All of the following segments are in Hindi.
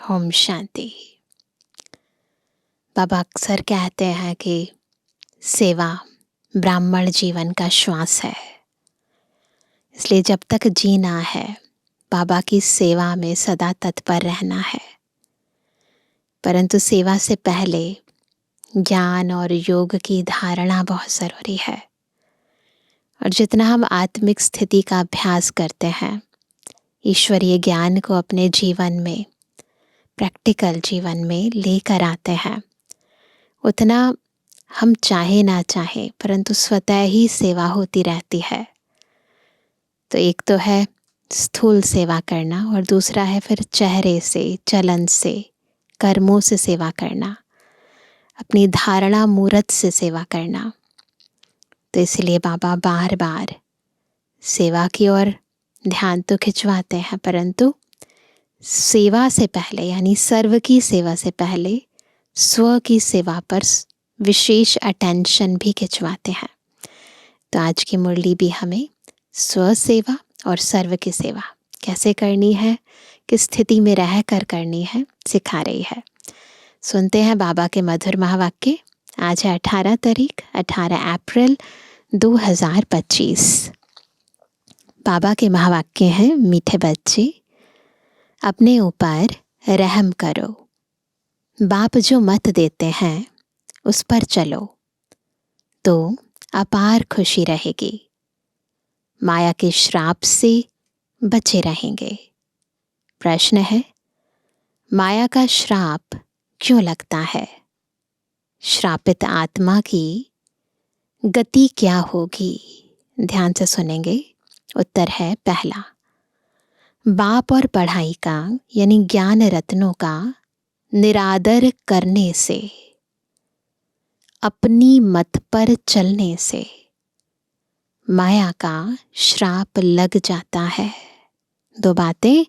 ओम शांति। बाबा अक्सर कहते हैं कि सेवा ब्राह्मण जीवन का श्वास है। इसलिए जब तक जीना है बाबा की सेवा में सदा तत्पर रहना है। परंतु सेवा से पहले ज्ञान और योग की धारणा बहुत ज़रूरी है। और जितना हम आत्मिक स्थिति का अभ्यास करते हैं, ईश्वरीय ज्ञान को अपने जीवन में, प्रैक्टिकल जीवन में लेकर आते हैं, उतना हम चाहे ना चाहे परंतु स्वतः ही सेवा होती रहती है। तो एक तो है स्थूल सेवा करना और दूसरा है फिर चेहरे से, चलन से, कर्मों से सेवा करना, अपनी धारणा मूर्त से सेवा करना। तो इसलिए बाबा बार बार सेवा की ओर ध्यान तो खिंचवाते हैं, परंतु सेवा से पहले यानी सर्व की सेवा से पहले स्व की सेवा पर विशेष अटेंशन भी खिंचवाते हैं। तो आज की मुरली भी हमें स्व सेवा और सर्व की सेवा कैसे करनी है, किस स्थिति में रह कर करनी है, सिखा रही है। सुनते हैं बाबा के मधुर महावाक्य। आज है 18 अप्रैल 2025। बाबा के महावाक्य हैं, मीठे बच्चे अपने ऊपर रहम करो, बाप जो मत देते हैं उस पर चलो तो अपार खुशी रहेगी, माया के श्राप से बचे रहेंगे। प्रश्न है, माया का श्राप क्यों लगता है? श्रापित आत्मा की गति क्या होगी? ध्यान से सुनेंगे। उत्तर है पहला, बाप और पढ़ाई का यानी ज्ञान रत्नों का निरादर करने से, अपनी मत पर चलने से माया का श्राप लग जाता है। दो बातें,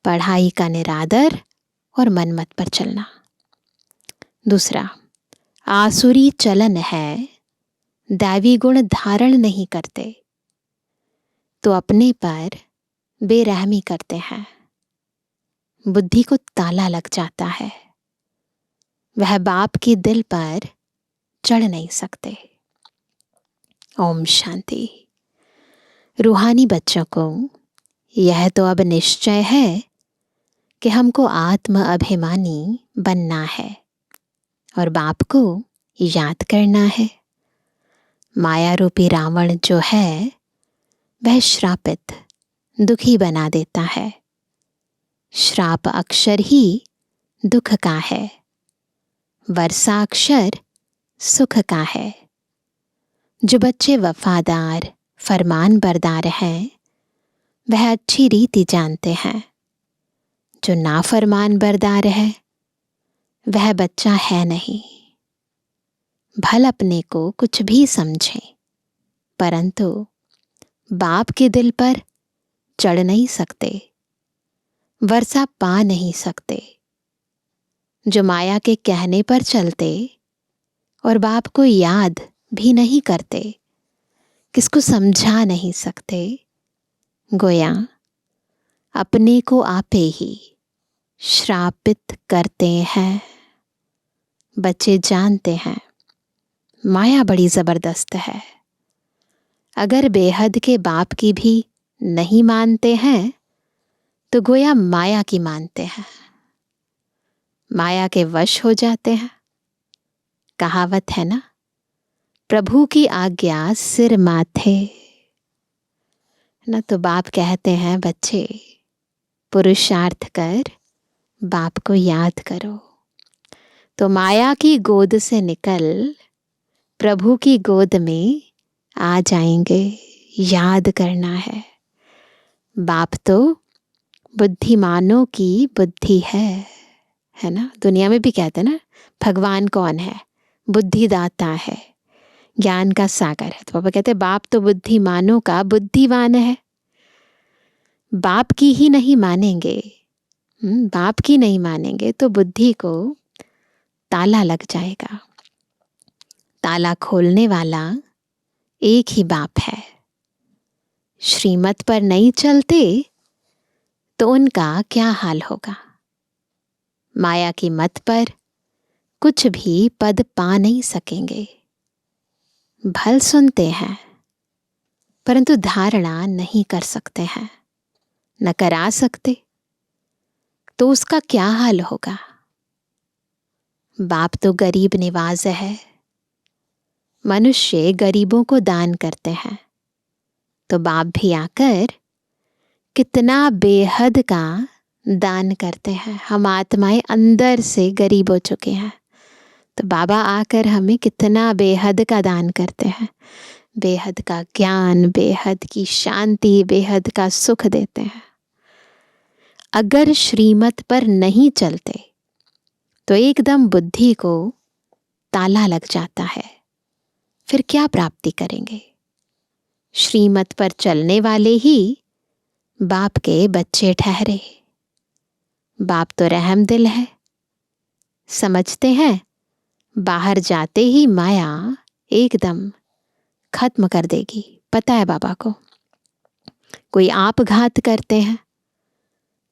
पढ़ाई का निरादर और मनमत पर चलना। दूसरा, आसुरी चलन है, दैवी गुण धारण नहीं करते तो अपने पर बेरहमी करते हैं, बुद्धि को ताला लग जाता है, वह बाप के दिल पर चढ़ नहीं सकते। ओम शांति। रूहानी बच्चों को यह तो अब निश्चय है कि हमको आत्म अभिमानी बनना है और बाप को याद करना है। माया रूपी रावण जो है वह श्रापित, दुखी बना देता है। श्राप अक्षर ही दुख का है, वर्षा अक्षर सुख का है। जो बच्चे वफादार, फरमान बरदार हैं वह अच्छी रीति जानते हैं। जो नाफरमान बरदार है वह बच्चा है नहीं। भल अपने को कुछ भी समझे परंतु बाप के दिल पर चढ़ नहीं सकते, वर्षा पा नहीं सकते। जो माया के कहने पर चलते और बाप को याद भी नहीं करते, किसको समझा नहीं सकते, गोया अपने को आपे ही श्रापित करते हैं। बच्चे जानते हैं माया बड़ी जबरदस्त है। अगर बेहद के बाप की भी नहीं मानते हैं तो गोया माया की मानते हैं, माया के वश हो जाते हैं। कहावत है ना, प्रभु की आज्ञा सिर माथे ना। तो बाप कहते हैं, बच्चे पुरुषार्थ कर बाप को याद करो तो माया की गोद से निकल प्रभु की गोद में आ जाएंगे। याद करना है, बाप तो बुद्धिमानों की बुद्धि है ना। दुनिया में भी कहते हैं ना, भगवान कौन है? बुद्धिदाता है, ज्ञान का सागर है। तो पापा कहते हैं बाप तो बुद्धिमानों का बुद्धिवान है। बाप की ही नहीं मानेंगे, बाप की नहीं मानेंगे तो बुद्धि को ताला लग जाएगा। ताला खोलने वाला एक ही बाप है। श्रीमत पर नहीं चलते तो उनका क्या हाल होगा? माया की मत पर कुछ भी पद पा नहीं सकेंगे। भल सुनते हैं परंतु धारणा नहीं कर सकते हैं, न करा सकते, तो उसका क्या हाल होगा। बाप तो गरीब निवाज है। मनुष्य गरीबों को दान करते हैं तो बाप भी आकर कितना बेहद का दान करते हैं। हम आत्माएं अंदर से गरीब हो चुके हैं तो बाबा आकर हमें कितना बेहद का दान करते हैं। बेहद का ज्ञान, बेहद की शांति, बेहद का सुख देते हैं। अगर श्रीमत पर नहीं चलते तो एकदम बुद्धि को ताला लग जाता है, फिर क्या प्राप्ति करेंगे। श्रीमत पर चलने वाले ही बाप के बच्चे ठहरे। बाप तो रहम दिल है, समझते हैं बाहर जाते ही माया एकदम खत्म कर देगी। पता है बाबा को। कोई आपघात करते हैं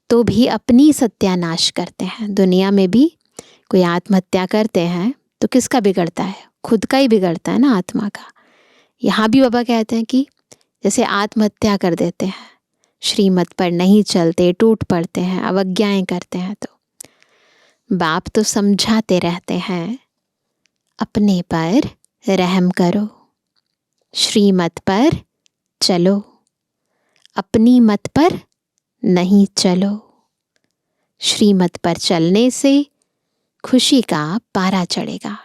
तो भी अपनी सत्यानाश करते हैं। दुनिया में भी कोई आत्महत्या करते हैं तो किसका बिगड़ता है? खुद का ही बिगड़ता है ना, आत्मा का। यहाँ भी बाबा कहते हैं कि जैसे आत्महत्या कर देते हैं, श्रीमत पर नहीं चलते, टूट पड़ते हैं, अवज्ञाएं करते हैं, तो बाप तो समझाते रहते हैं अपने पर रहम करो, श्रीमत पर चलो, अपनी मत पर नहीं चलो। श्रीमत पर चलने से खुशी का पारा चढ़ेगा।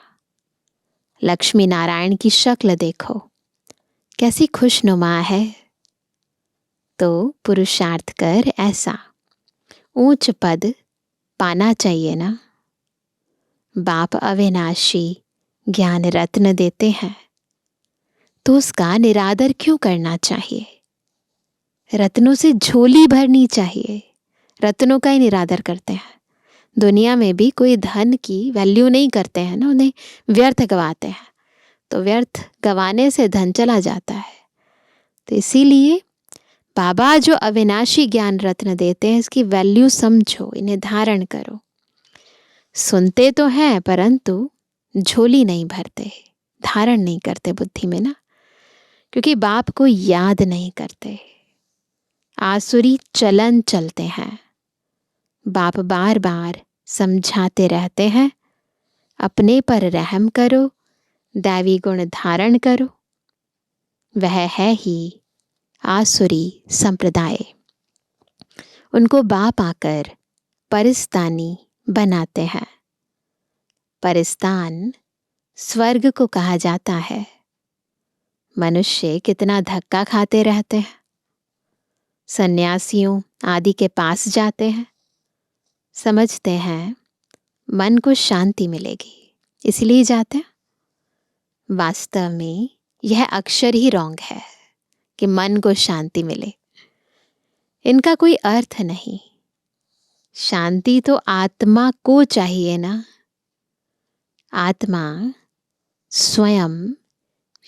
लक्ष्मी नारायण की शक्ल देखो कैसी खुशनुमा है। तो पुरुषार्थ कर ऐसा ऊंच पद पाना चाहिए ना। बाप अविनाशी ज्ञान रत्न देते हैं तो उसका निरादर क्यों करना चाहिए? रत्नों से झोली भरनी चाहिए। रत्नों का ही निरादर करते हैं। दुनिया में भी कोई धन की वैल्यू नहीं करते हैं ना, उन्हें व्यर्थ गवाते हैं। तो व्यर्थ गवाने से धन चला जाता है। तो इसीलिए बाबा जो अविनाशी ज्ञान रत्न देते हैं, इसकी वैल्यू समझो, इन्हें धारण करो। सुनते तो हैं परंतु झोली नहीं भरते, धारण नहीं करते बुद्धि में ना, क्योंकि बाप को याद नहीं करते। आसुरी चलन चलते हैं। बाप बार बार समझाते रहते हैं अपने पर रहम करो, दैवी गुण धारण करो। वह है ही आसुरी संप्रदाय। उनको बाप आकर परिस्तानी बनाते हैं। परिस्तान स्वर्ग को कहा जाता है। मनुष्य कितना धक्का खाते रहते हैं। सन्यासियों आदि के पास जाते हैं, समझते हैं मन को शांति मिलेगी, इसलिए जाते हैं। वास्तव में यह अक्षर ही रॉन्ग है कि मन को शांति मिले। इनका कोई अर्थ नहीं। शांति तो आत्मा को चाहिए ना। आत्मा स्वयं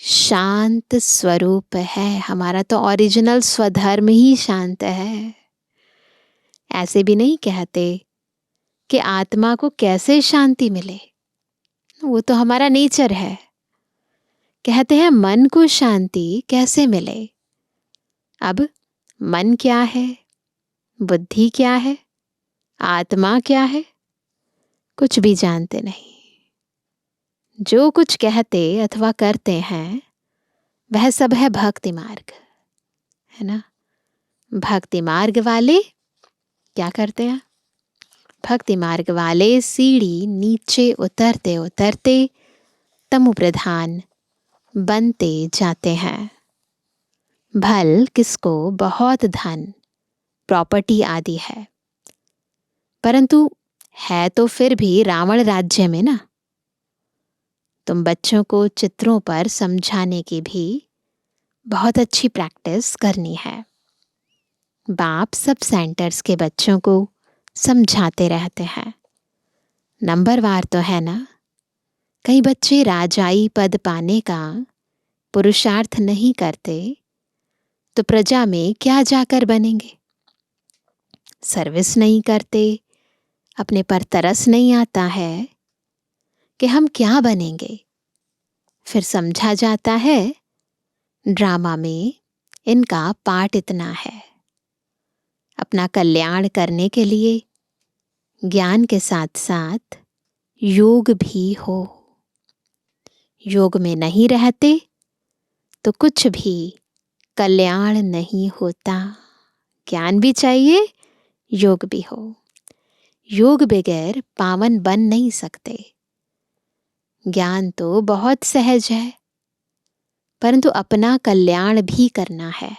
शांत स्वरूप है। हमारा तो ओरिजिनल स्वधर्म ही शांत है। ऐसे भी नहीं कहते कि आत्मा को कैसे शांति मिले, वो तो हमारा नेचर है। कहते हैं मन को शांति कैसे मिले। अब मन क्या है, बुद्धि क्या है, आत्मा क्या है, कुछ भी जानते नहीं। जो कुछ कहते अथवा करते हैं वह सब है भक्ति मार्ग, है ना। भक्ति मार्ग वाले क्या करते हैं? भक्ति मार्ग वाले सीढ़ी नीचे उतरते उतरते तमो प्रधान बनते जाते हैं। भल किसको बहुत धन प्रॉपर्टी आदि है, परंतु है तो फिर भी रावण राज्य में ना। तुम बच्चों को चित्रों पर समझाने की भी बहुत अच्छी प्रैक्टिस करनी है। बाप सब सेंटर्स के बच्चों को समझाते रहते हैं। नंबरवार तो है ना। कई बच्चे राजाई पद पाने का पुरुषार्थ नहीं करते तो प्रजा में क्या जाकर बनेंगे। सर्विस नहीं करते, अपने पर तरस नहीं आता है कि हम क्या बनेंगे। फिर समझा जाता है ड्रामा में इनका पार्ट इतना है। अपना कल्याण करने के लिए ज्ञान के साथ साथ योग भी हो। योग में नहीं रहते तो कुछ भी कल्याण नहीं होता। ज्ञान भी चाहिए, योग भी हो। योग बगैर पावन बन नहीं सकते। ज्ञान तो बहुत सहज है, परंतु अपना कल्याण भी करना है।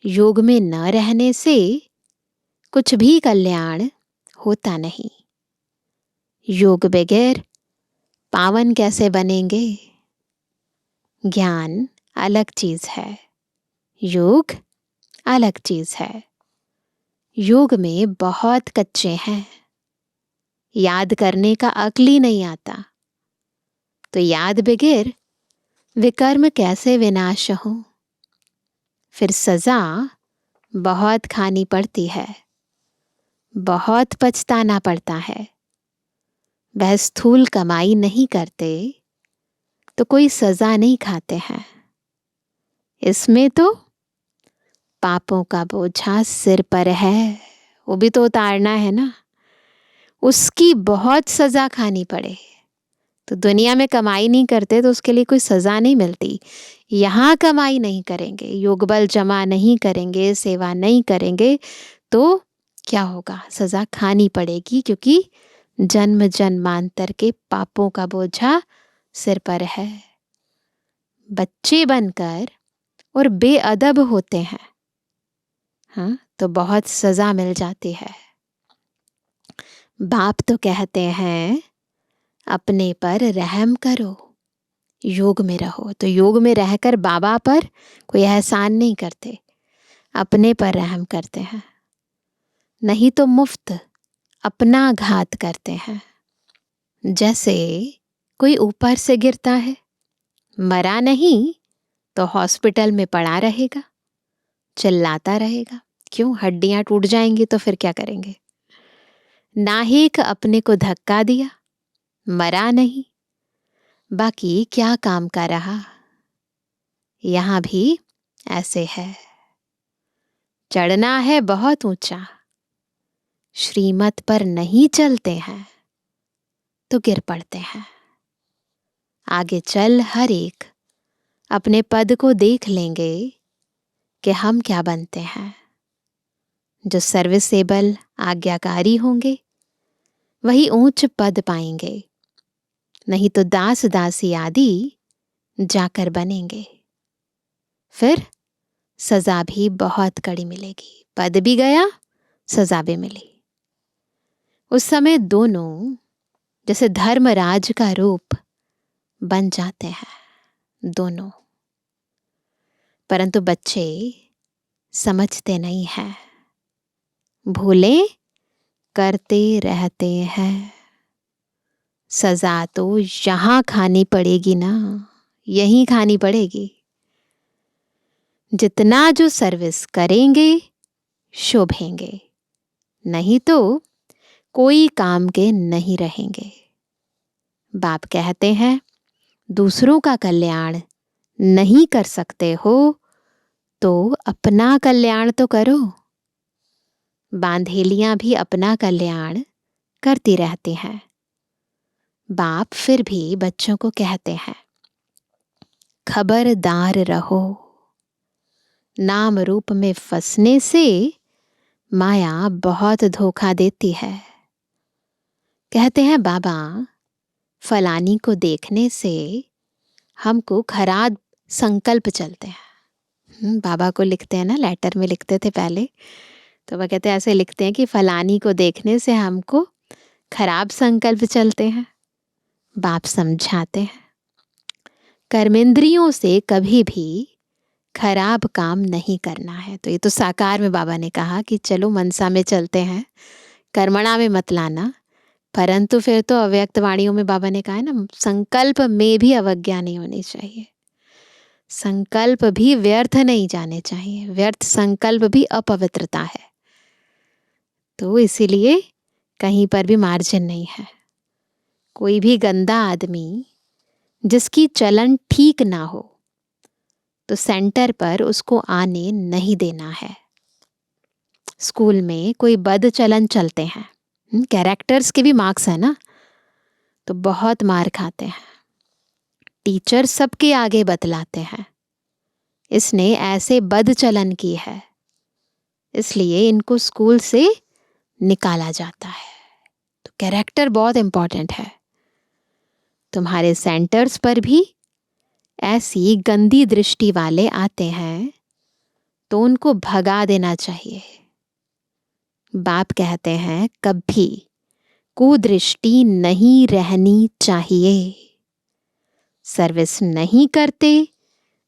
योग में न रहने से कुछ भी कल्याण होता नहीं। योग बगैर पावन कैसे बनेंगे? ज्ञान अलग चीज है, योग अलग चीज है। योग में बहुत कच्चे हैं, याद करने का अक्ल ही नहीं आता, तो याद बगैर विकर्म कैसे विनाश हो। फिर सजा बहुत खानी पड़ती है, बहुत पछताना पड़ता है। वह स्थूल कमाई नहीं करते तो कोई सजा नहीं खाते हैं। इसमें तो पापों का बोझा सिर पर है, वो भी तो उतारना है ना। उसकी बहुत सजा खानी पड़े। तो दुनिया में कमाई नहीं करते तो उसके लिए कोई सजा नहीं मिलती। यहाँ कमाई नहीं करेंगे, योग बल जमा नहीं करेंगे, सेवा नहीं करेंगे तो क्या होगा? सजा खानी पड़ेगी, क्योंकि जन्म जन्मांतर के पापों का बोझा सिर पर है। बच्चे बनकर और बेअदब होते हैं, हाँ, तो बहुत सजा मिल जाती है। बाप तो कहते हैं अपने पर रहम करो, योग में रहो। तो योग में रहकर बाबा पर कोई एहसान नहीं करते, अपने पर रहम करते हैं। नहीं तो मुफ्त अपना घात करते हैं। जैसे कोई ऊपर से गिरता है, मरा नहीं तो हॉस्पिटल में पड़ा रहेगा, चिल्लाता रहेगा। क्यों? हड्डियां टूट जाएंगी तो फिर क्या करेंगे? नाहीक अपने को धक्का दिया, मरा नहीं, बाकी क्या काम का रहा। यहां भी ऐसे है। चढ़ना है बहुत ऊंचा, श्रीमत पर नहीं चलते हैं तो गिर पड़ते हैं। आगे चल हर एक अपने पद को देख लेंगे कि हम क्या बनते हैं। जो सर्विसेबल आज्ञाकारी होंगे वही ऊंच पद पाएंगे, नहीं तो दास दासी आदि जाकर बनेंगे। फिर सजा भी बहुत कड़ी मिलेगी। पद भी गया, सजा भी मिली। उस समय दोनों जैसे धर्मराज का रूप बन जाते हैं दोनों। परंतु बच्चे समझते नहीं हैं, भूले करते रहते हैं। सजा तो यहां खानी पड़ेगी ना, यहीं खानी पड़ेगी। जितना जो सर्विस करेंगे शोभेंगे, नहीं तो कोई काम के नहीं रहेंगे। बाप कहते हैं दूसरों का कल्याण नहीं कर सकते हो तो अपना कल्याण तो करो। बांधेलियां भी अपना कल्याण करती रहती हैं। बाप फिर भी बच्चों को कहते हैं खबरदार रहो, नाम रूप में फंसने से माया बहुत धोखा देती है। कहते हैं बाबा फलानी को देखने से हमको खराब संकल्प चलते हैं। बाबा को लिखते हैं ना, लेटर में लिखते थे पहले, तो वह कहते हैं ऐसे लिखते हैं कि फलानी को देखने से हमको खराब संकल्प चलते हैं। बाप समझाते हैं कर्मेंद्रियों से कभी भी खराब काम नहीं करना है। तो ये तो साकार में बाबा ने कहा कि चलो मनसा में चलते हैं, कर्मणा में मत लाना। परंतु फिर तो अव्यक्त वाणियों में बाबा ने कहा है ना, संकल्प में भी अवज्ञा नहीं होनी चाहिए, संकल्प भी व्यर्थ नहीं जाने चाहिए। व्यर्थ संकल्प भी अपवित्रता है। तो इसीलिए कहीं पर भी मार्जिन नहीं है। कोई भी गंदा आदमी जिसकी चलन ठीक ना हो तो सेंटर पर उसको आने नहीं देना है। स्कूल में कोई बद चलन चलते हैं, कैरेक्टर्स के भी मार्क्स है ना, तो बहुत मार खाते हैं। टीचर सबके आगे बतलाते हैं इसने ऐसे बद चलन की है, इसलिए इनको स्कूल से निकाला जाता है। तो कैरेक्टर बहुत इंपॉर्टेंट है। तुम्हारे सेंटर्स पर भी ऐसी गंदी दृष्टि वाले आते हैं तो उनको भगा देना चाहिए। बाप कहते हैं कभी कुदृष्टि नहीं रहनी चाहिए। सर्विस नहीं करते,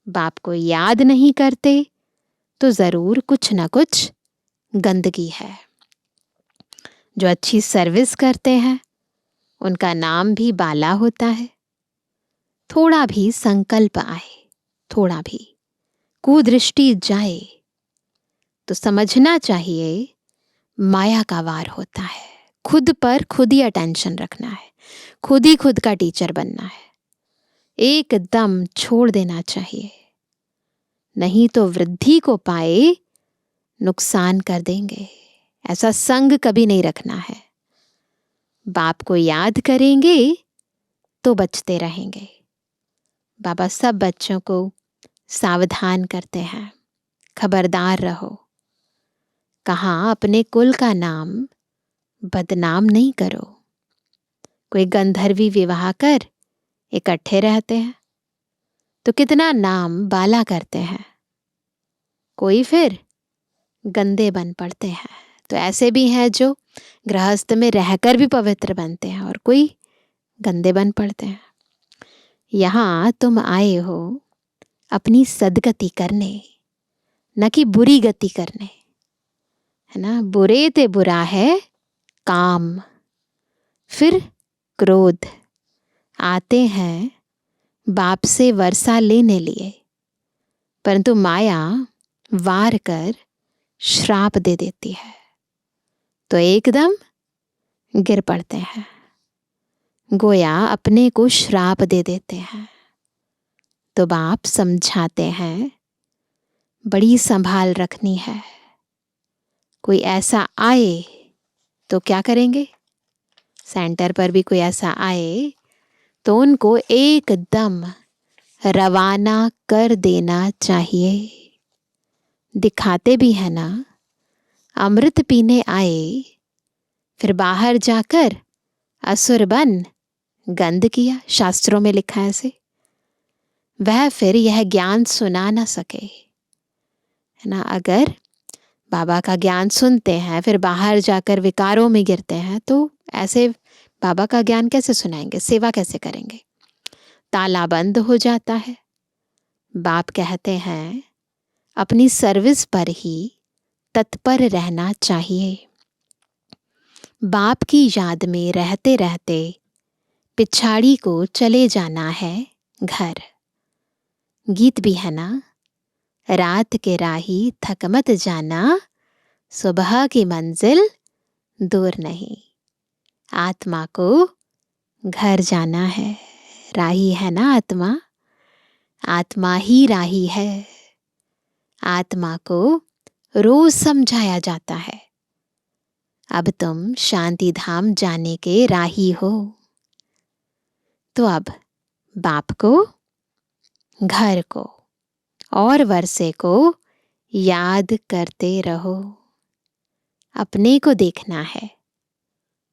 बाप को याद नहीं करते, तो जरूर कुछ ना कुछ गंदगी है। जो अच्छी सर्विस करते हैं उनका नाम भी बाला होता है। थोड़ा भी संकल्प आए, थोड़ा भी कुदृष्टि जाए तो समझना चाहिए माया का वार होता है। खुद पर खुद ही अटेंशन रखना है, खुद ही खुद का टीचर बनना है, एकदम छोड़ देना चाहिए, नहीं तो वृद्धि को पाए नुकसान कर देंगे। ऐसा संग कभी नहीं रखना है। बाप को याद करेंगे तो बचते रहेंगे। बाबा सब बच्चों को सावधान करते हैं, खबरदार रहो। कहाँ अपने कुल का नाम बदनाम नहीं करो। कोई गंधर्वी विवाह कर इकट्ठे रहते हैं तो कितना नाम बाला करते हैं, कोई फिर गंदे बन पड़ते हैं। तो ऐसे भी हैं जो गृहस्थ में रहकर भी पवित्र बनते हैं और कोई गंदे बन पड़ते हैं। यहाँ तुम आए हो अपनी सदगति करने, न कि बुरी गति करने, है ना। बुरे ते बुरा है काम, फिर क्रोध, आते हैं बाप से वर्षा लेने लिए, परंतु माया वार कर श्राप दे देती है तो एकदम गिर पड़ते हैं। गोया अपने को श्राप दे देते हैं। तो बाप समझाते हैं बड़ी संभाल रखनी है। कोई ऐसा आए तो क्या करेंगे, सेंटर पर भी कोई ऐसा आए तो उनको एकदम रवाना कर देना चाहिए। दिखाते भी है ना, अमृत पीने आए फिर बाहर जाकर असुर बन गंध किया, शास्त्रों में लिखा है ऐसे। वह फिर यह ज्ञान सुना ना सके, है ना। अगर बाबा का ज्ञान सुनते हैं फिर बाहर जाकर विकारों में गिरते हैं तो ऐसे बाबा का ज्ञान कैसे सुनाएंगे, सेवा कैसे करेंगे। ताला बंद हो जाता है। बाप कहते हैं अपनी सर्विस पर ही तत्पर रहना चाहिए। बाप की याद में रहते रहते पिछाड़ी को चले जाना है घर। गीत भी है ना, रात के राही थक मत जाना, सुबह की मंजिल दूर नहीं। आत्मा को घर जाना है। राही है ना आत्मा, आत्मा ही राही है। आत्मा को रोज समझाया जाता है अब तुम शांति धाम जाने के राही हो। तो अब बाप को, घर को और वर्षे को याद करते रहो। अपने को देखना है,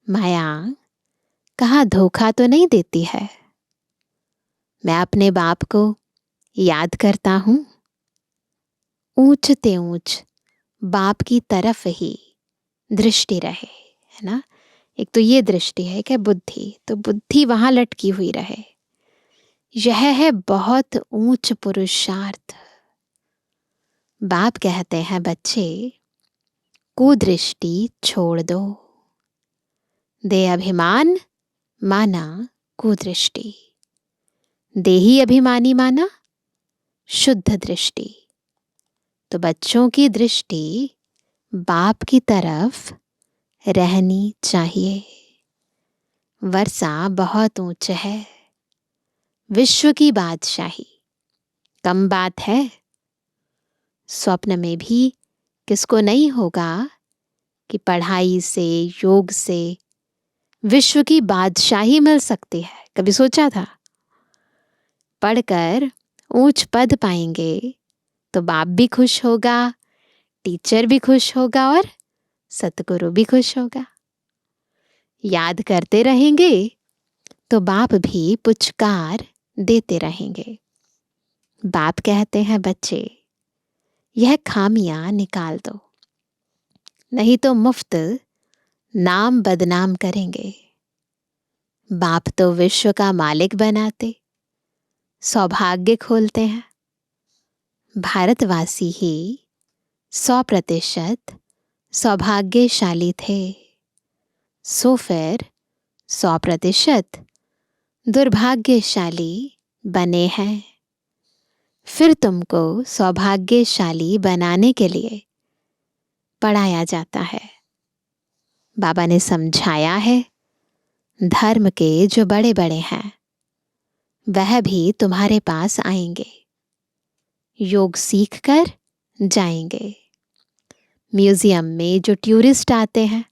माया कहाँ धोखा तो नहीं देती है। मैं अपने बाप को याद करता हूं, ऊंच ते ऊंच बाप की तरफ ही दृष्टि रहे, है ना। एक तो ये दृष्टि है कि बुद्धि, तो बुद्धि वहां लटकी हुई रहे। यह है बहुत ऊंच पुरुषार्थ। बाप कहते हैं बच्चे कुदृष्टि छोड़ दो। दे अभिमान माना कुदृष्टि, देही अभिमानी माना शुद्ध दृष्टि। तो बच्चों की दृष्टि बाप की तरफ रहनी चाहिए। वर्षा बहुत ऊंच है, विश्व की बादशाही कम बात है। स्वप्न में भी किसको नहीं होगा कि पढ़ाई से, योग से विश्व की बादशाही मिल सकती है। कभी सोचा था? पढ़कर ऊंच पद पाएंगे तो बाप भी खुश होगा, टीचर भी खुश होगा और सतगुरु भी खुश होगा। याद करते रहेंगे तो बाप भी पुचकार देते रहेंगे। बाप कहते हैं, बच्चे यह खामियां निकाल दो, नहीं तो मुफ्त नाम बदनाम करेंगे। बाप तो विश्व का मालिक बनाते, सौभाग्य खोलते हैं। भारतवासी ही 100% सौभाग्यशाली थे, सो फिर 100% दुर्भाग्यशाली बने हैं। फिर तुमको सौभाग्यशाली बनाने के लिए पढ़ाया जाता है। बाबा ने समझाया है, धर्म के जो बड़े बड़े हैं वह भी तुम्हारे पास आएंगे, योग सीख कर जाएंगे। म्यूजियम में जो टूरिस्ट आते हैं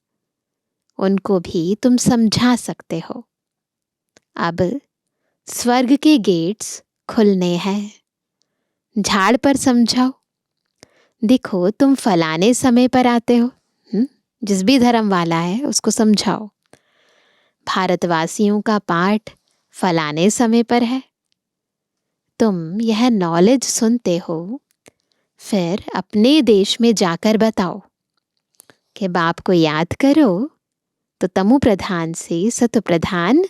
उनको भी तुम समझा सकते हो। अब स्वर्ग के गेट्स खुलने हैं, झाड़ पर समझाओ। देखो तुम फलाने समय पर आते हो, जिस भी धर्म वाला है उसको समझाओ। भारतवासियों का पाठ फलाने समय पर है। तुम यह नॉलेज सुनते हो, फिर अपने देश में जाकर बताओ कि बाप को याद करो तो तमु प्रधान से सतु प्रधान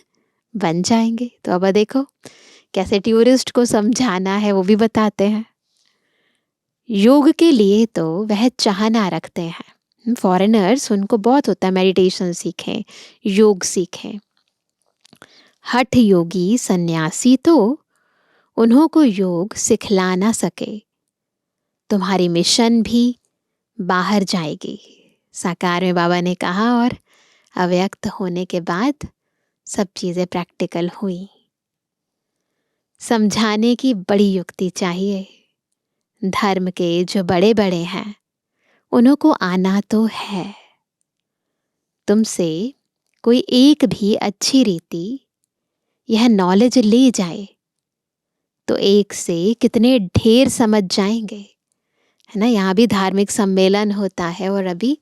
बन जाएंगे। तो अब देखो कैसे टूरिस्ट को समझाना है वो भी बताते हैं। योग के लिए तो वह चाहना रखते हैं। फॉरेनर्स, उनको बहुत होता है मेडिटेशन सीखें, योग सीखें। हठ योगी सन्यासी तो उन्हों को योग सिखला ना सके। तुम्हारी मिशन भी बाहर जाएगी। साकार में बाबा ने कहा और अव्यक्त होने के बाद सब चीजें प्रैक्टिकल हुई। समझाने की बड़ी युक्ति चाहिए। धर्म के जो बड़े बड़े हैं उन्हों को आना तो है। तुमसे कोई एक भी अच्छी रीति यह नॉलेज ले जाए तो एक से कितने ढेर समझ जाएंगे, है ना। यहाँ भी धार्मिक सम्मेलन होता है और अभी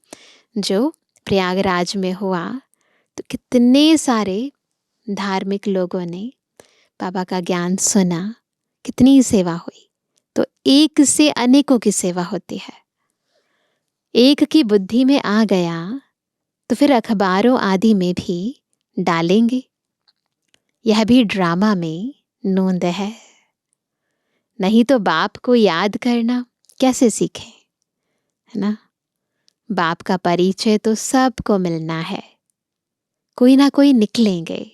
जो प्रयागराज में हुआ तो कितने सारे धार्मिक लोगों ने बाबा का ज्ञान सुना, कितनी सेवा हुई। तो एक से अनेकों की सेवा होती है। एक की बुद्धि में आ गया तो फिर अखबारों आदि में भी डालेंगे। यह भी ड्रामा में नोंद है। नहीं तो बाप को याद करना कैसे सीखें, है ना। बाप का परिचय तो सबको मिलना है, कोई ना कोई निकलेंगे।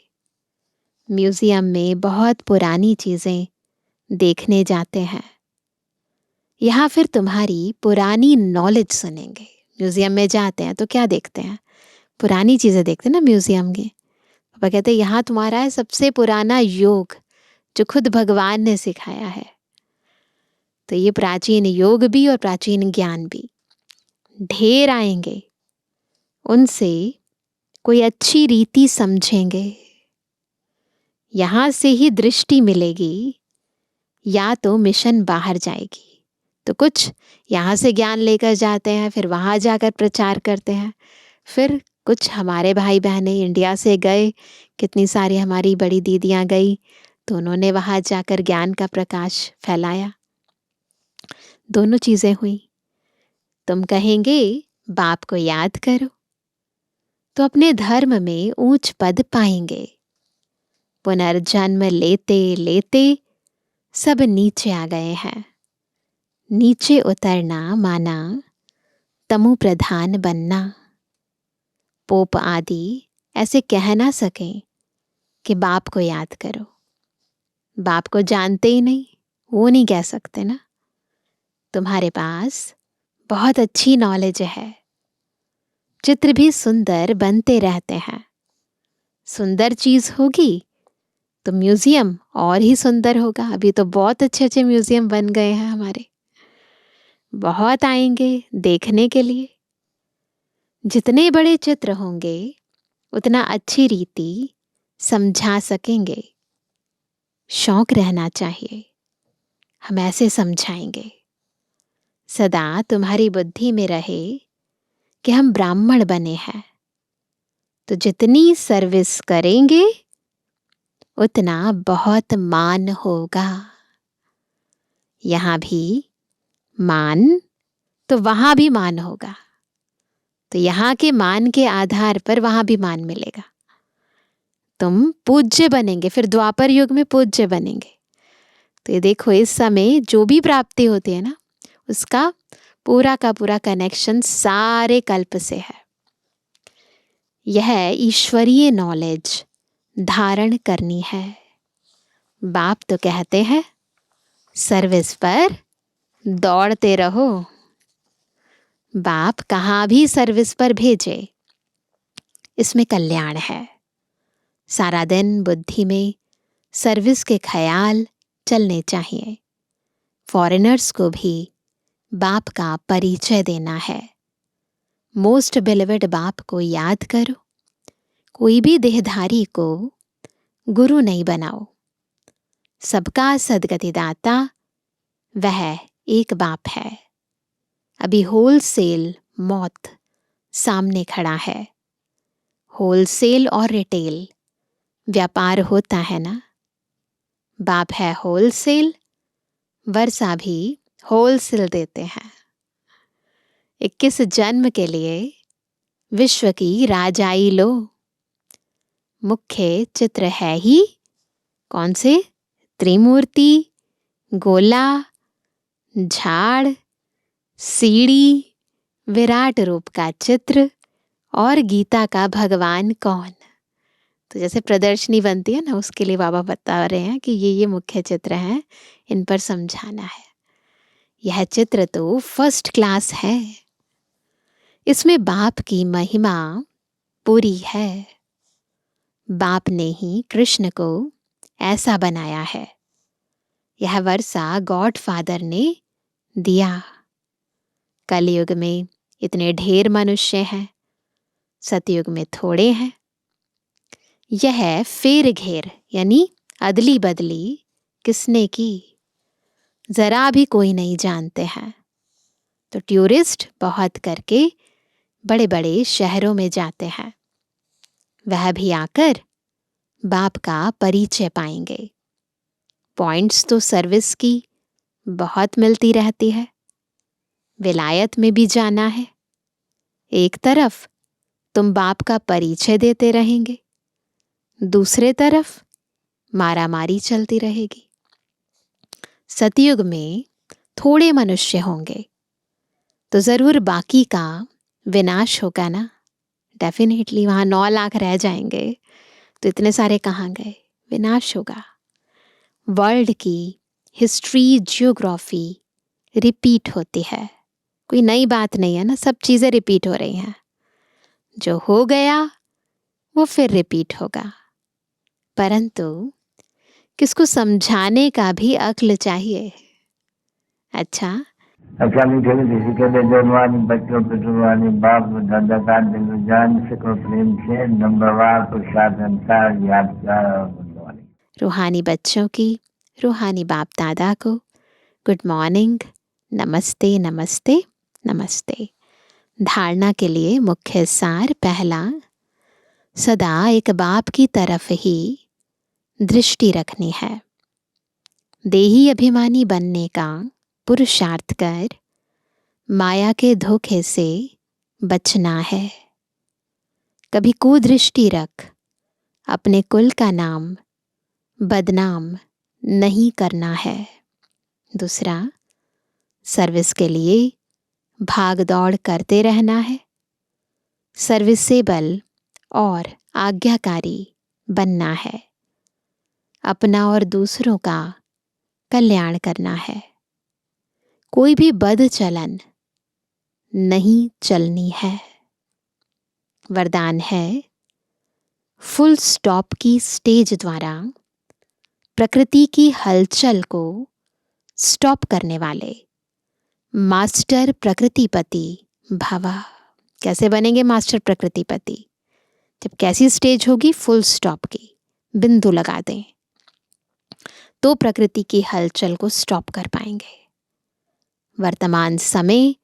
म्यूजियम में बहुत पुरानी चीजें देखने जाते हैं, यहाँ फिर तुम्हारी पुरानी नॉलेज सुनेंगे। म्यूजियम में जाते हैं तो क्या देखते हैं? पुरानी चीजें देखते हैं ना म्यूजियम के। पापा कहते हैं यहाँ तुम्हारा है सबसे पुराना योग जो खुद भगवान ने सिखाया है। तो ये प्राचीन योग भी और प्राचीन ज्ञान भी ढेर आएंगे, उनसे कोई अच्छी रीति समझेंगे। यहाँ से ही दृष्टि मिलेगी या तो मिशन बाहर जाएगी। तो कुछ यहाँ से ज्ञान लेकर जाते हैं, फिर वहाँ जाकर प्रचार करते हैं। फिर कुछ हमारे भाई बहनें इंडिया से गए, कितनी सारी हमारी बड़ी दीदियाँ गई तो उन्होंने वहाँ जाकर ज्ञान का प्रकाश फैलाया। दोनों चीज़ें हुई। तुम कहेंगे बाप को याद करो तो अपने धर्म में ऊंच पद पाएंगे। पुनर्जन्म लेते लेते सब नीचे आ गए हैं। नीचे उतरना माना तमु प्रधान बनना। पोप आदि ऐसे कह ना सकें कि बाप को याद करो। बाप को जानते ही नहीं, वो नहीं कह सकते ना। तुम्हारे पास बहुत अच्छी नॉलेज है, चित्र भी सुंदर बनते रहते हैं। सुंदर चीज होगी तो म्यूजियम और ही सुंदर होगा। अभी तो बहुत अच्छे अच्छे म्यूजियम बन गए हैं हमारे, बहुत आएंगे देखने के लिए। जितने बड़े चित्र होंगे उतना अच्छी रीति समझा सकेंगे। शौक रहना चाहिए, हम ऐसे समझाएंगे। सदा तुम्हारी बुद्धि में रहे कि हम ब्राह्मण बने हैं, तो जितनी सर्विस करेंगे उतना बहुत मान होगा। यहां भी मान तो वहां भी मान होगा, तो यहां के मान के आधार पर वहां भी मान मिलेगा। तुम पूज्य बनेंगे, फिर द्वापर युग में पूज्य बनेंगे। तो ये देखो, इस समय जो भी प्राप्ति होती है ना, उसका पूरा का पूरा कनेक्शन सारे कल्प से है। यह ईश्वरीय नॉलेज धारण करनी है। बाप तो कहते हैं सर्विस पर दौड़ते रहो। बाप कहाँ भी सर्विस पर भेजे, इसमें कल्याण है। सारा दिन बुद्धि में सर्विस के ख्याल चलने चाहिए। फॉरेनर्स को भी बाप का परिचय देना है। मोस्ट बिलीवेड बाप को याद करो। कोई भी देहधारी को गुरु नहीं बनाओ। सबका सदगतिदाता वह एक बाप है। अभी होलसेल मौत सामने खड़ा है। होलसेल और रिटेल व्यापार होता है ना। बाप है होलसेल, वर्षा भी होलसेल देते हैं। 21 जन्म के लिए विश्व की राजाई लो। मुख्य चित्र है ही कौन से? त्रिमूर्ति, गोला, झाड़, सीढ़ी, विराट रूप का चित्र और गीता का भगवान कौन। तो जैसे प्रदर्शनी बनती है ना, उसके लिए बाबा बता रहे हैं कि ये मुख्य चित्र हैं, इन पर समझाना है। यह चित्र तो फर्स्ट क्लास है। इसमें बाप की महिमा पूरी है। बाप ने ही कृष्ण को ऐसा बनाया है। यह वर्षा गॉड फादर ने दिया। कलयुग में इतने ढेर मनुष्य हैं, सतयुग में थोड़े हैं। यह फेर घेर यानी अदली बदली किसने की, जरा भी कोई नहीं जानते हैं। तो टूरिस्ट बहुत करके बड़े बड़े शहरों में जाते हैं। वह भी आकर बाप का परिचय पाएंगे। पॉइंट्स तो सर्विस की बहुत मिलती रहती है। विलायत में भी जाना है, एक तरफ तुम बाप का परिचय देते रहेंगे, दूसरे तरफ मारामारी चलती रहेगी। सतयुग में थोड़े मनुष्य होंगे तो जरूर बाकी का विनाश होगा ना। डेफिनेटली वहां 9 लाख रह जाएंगे तो इतने सारे कहाँ गए, विनाश होगा। वर्ल्ड की हिस्ट्री, जियोग्राफी रिपीट होती है। कोई नई बात नहीं है ना, सब चीजें रिपीट हो रही हैं। जो हो गया वो फिर रिपीट होगा, परंतु किसको समझाने का भी अक्ल चाहिए। अच्छा मीठे मीठे के बेजनवानी बच्चों पे जुबानी बाप दादा का दिल जान सको प्रेम से नंबरवार प्रसाद अंसार यादगार और गुणवानी। रूहानी बच्चों की रूहानी बाप दादा को गुड मॉर्निंग, नमस्ते नमस्ते नमस्ते। धारणा के लिए मुख्य सार पहला, सदा एक बाप की तरफ ही दृष्टि रखनी है। देही अभिमानी बनने का पुरुषार्थ कर माया के धोखे से बचना है। कभी कुदृष्टि रख अपने कुल का नाम बदनाम नहीं करना है। दूसरा, सर्विस के लिए भाग दौड़ करते रहना है। सर्विसेबल और आज्ञाकारी बनना है। अपना और दूसरों का कल्याण करना है। कोई भी बद चलन नहीं चलनी है। वरदान है, फुल स्टॉप की स्टेज द्वारा प्रकृति की हलचल को स्टॉप करने वाले मास्टर प्रकृतिपति भव। कैसे बनेंगे मास्टर प्रकृतिपति? जब कैसी स्टेज होगी? फुल स्टॉप की, बिंदु लगा दें तो प्रकृति की हलचल को स्टॉप कर पाएंगे। वर्तमान समय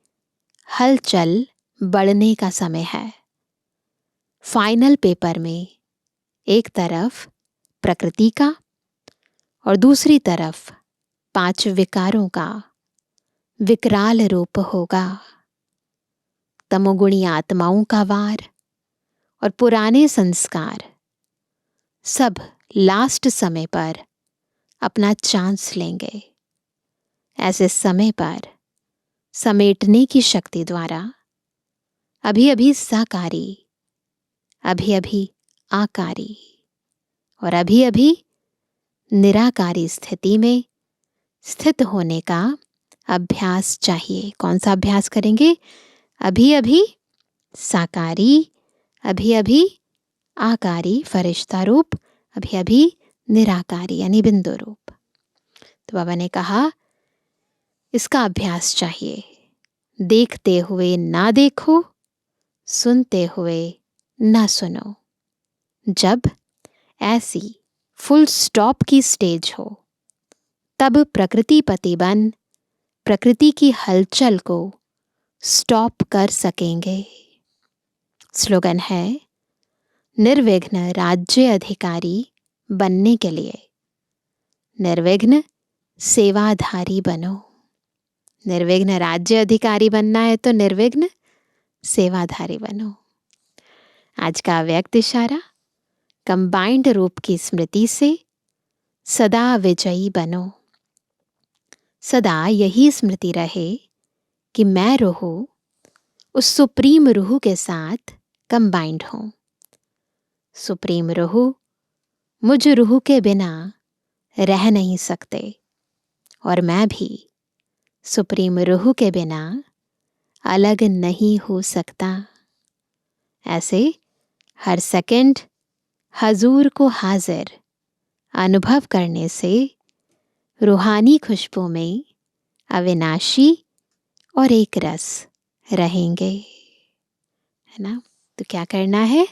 हलचल बढ़ने का समय है। फाइनल पेपर में एक तरफ प्रकृति का और दूसरी तरफ 5 विकारों का विकराल रूप होगा। तमोगुणी आत्माओं का वार और पुराने संस्कार सब लास्ट समय पर अपना चांस लेंगे। ऐसे समय पर समेटने की शक्ति द्वारा अभी अभी साकारी, अभी अभी आकारी और अभी अभी निराकारी स्थिति में स्थित होने का अभ्यास चाहिए। कौन सा अभ्यास करेंगे? अभी अभी साकारी, अभी अभी आकारी फरिश्ता रूप, अभी अभी निराकारी यानी बिंदु रूप। तो बाबा ने कहा इसका अभ्यास चाहिए। देखते हुए ना देखो, सुनते हुए ना सुनो। जब ऐसी फुल स्टॉप की स्टेज हो तब प्रकृतिपति बन प्रकृति की हलचल को स्टॉप कर सकेंगे। स्लोगन है, निर्विघ्न राज्य अधिकारी बनने के लिए निर्विघ्न सेवाधारी बनो। निर्विघ्न राज्य अधिकारी बनना है तो निर्विघ्न सेवाधारी बनो। आज का व्यक्त इशारा, कंबाइंड रूप की स्मृति से सदा विजयी बनो। सदा यही स्मृति रहे कि मैं रूह उस सुप्रीम रूह के साथ कंबाइंड हूं। सुप्रीम रूह मुझ रूह के बिना रह नहीं सकते और मैं भी सुप्रीम रूह के बिना अलग नहीं हो सकता। ऐसे हर सेकंड हजूर को हाजिर अनुभव करने से रूहानी खुशबू में अविनाशी और एक रस रहेंगे, है ना। तो क्या करना है?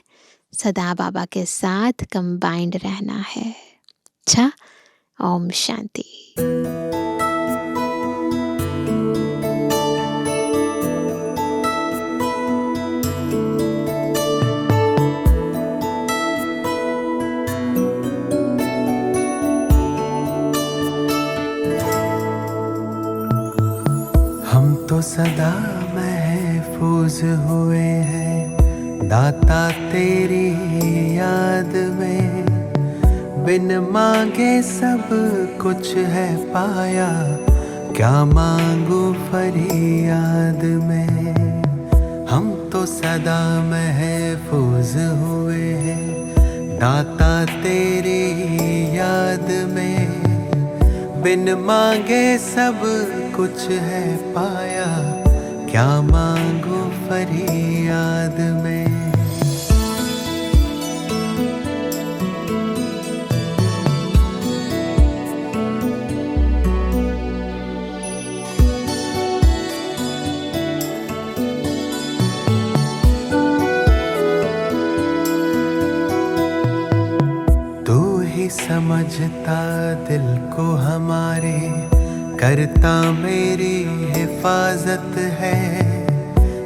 सदा बाबा के साथ कंबाइंड रहना है। अच्छा, ओम शांति। हम तो सदा महफूज हुए हैं दाता तेरी याद में, बिन मांगे सब कुछ है पाया, क्या मांगू फरियाद में। हम तो सदा महफूज हुए हैं दाता तेरी याद में, बिन मांगे सब कुछ है पाया, क्या मांगू फरियाद में। तू ही समझता दिल को हमारे, करता मेरी हिफाजत है,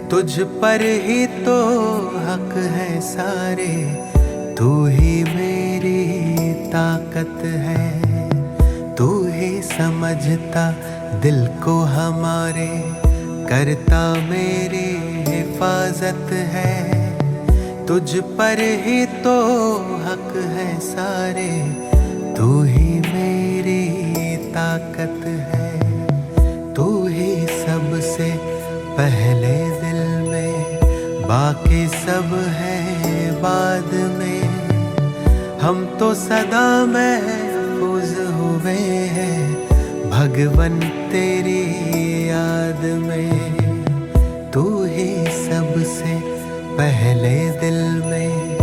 तुझ पर ही तो हक है सारे, तू ही मेरी ताकत है। तू ही समझता दिल को हमारे, करता मेरी हिफाजत है, तुझ पर ही तो हक है सारे, तू ही मेरी ताकत है। तू ही सबसे पहले दिल में, बाकी सब है बाद में। हम तो सदा महफूज हुए हैं भगवन तेरी याद में। तू ही सबसे पहले दिल में,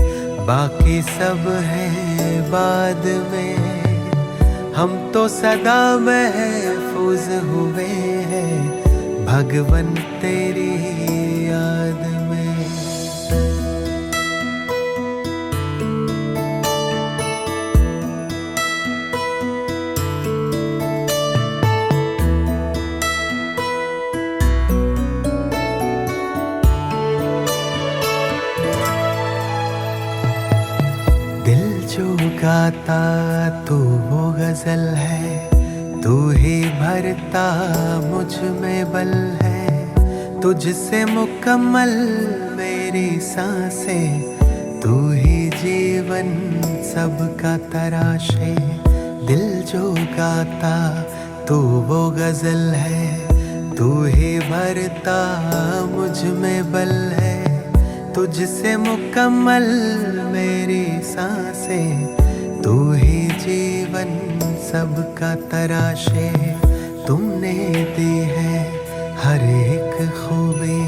बाकी सब है बाद में। हम तो सदा महफूज हुए हैं भगवन तेरी याद में। जो गाता तू वो गजल है, तू ही भरता मुझ में बल है। तुझसे मुकम्मल मेरी सांसें, तू ही जीवन सबका तराशे। दिल जो गाता तू वो गजल है, तू ही भरता मुझ में बल है। तुझसे मुकम्मल मेरी सांसें, तू ही जीवन सबका तराशे। तुमने दी है हर एक खूबी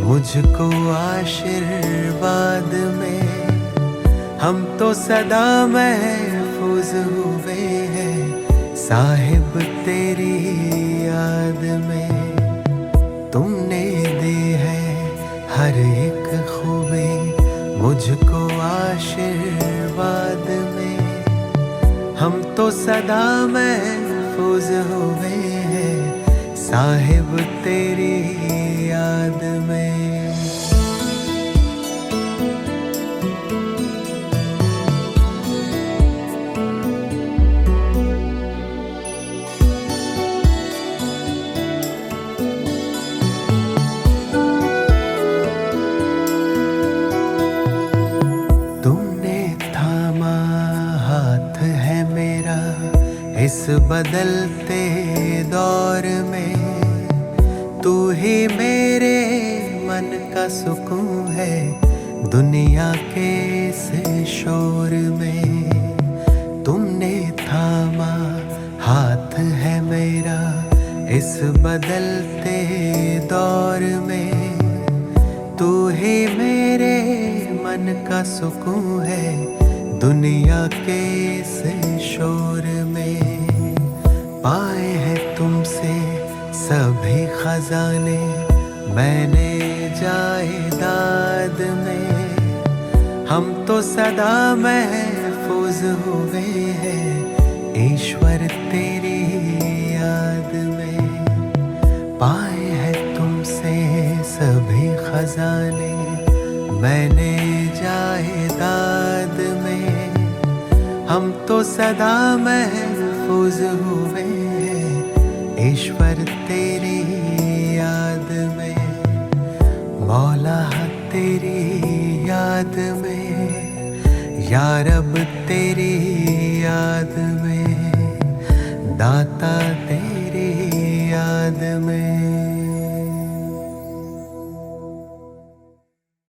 मुझको आशीर्वाद में। हम तो सदा महफूज हुए हैं साहिब तेरी याद में। तुमने दी है हर एक खूबी मुझको आशीर्वाद में। हम तो सदा महफूज हुए हैं साहिब तेरी याद में। इस बदलते दौर में तू ही मेरे मन का सुकून है दुनिया के इस शोर में। तुमने थामा हाथ है मेरा इस बदलते दौर में। तू ही मेरे मन का सुकून है दुनिया के इस शोर में। पाए हैं तुमसे सभी खजाने मैंने जायदाद में। हम तो सदा महफूज हुए हैं ईश्वर तेरी याद में। पाए हैं तुमसे सभी खजाने मैंने जायदाद में। हम तो सदा महफूज हुए हैं ईश्वर तेरी याद में। मौला तेरी याद में, या रब तेरी याद में, दाता तेरी याद में।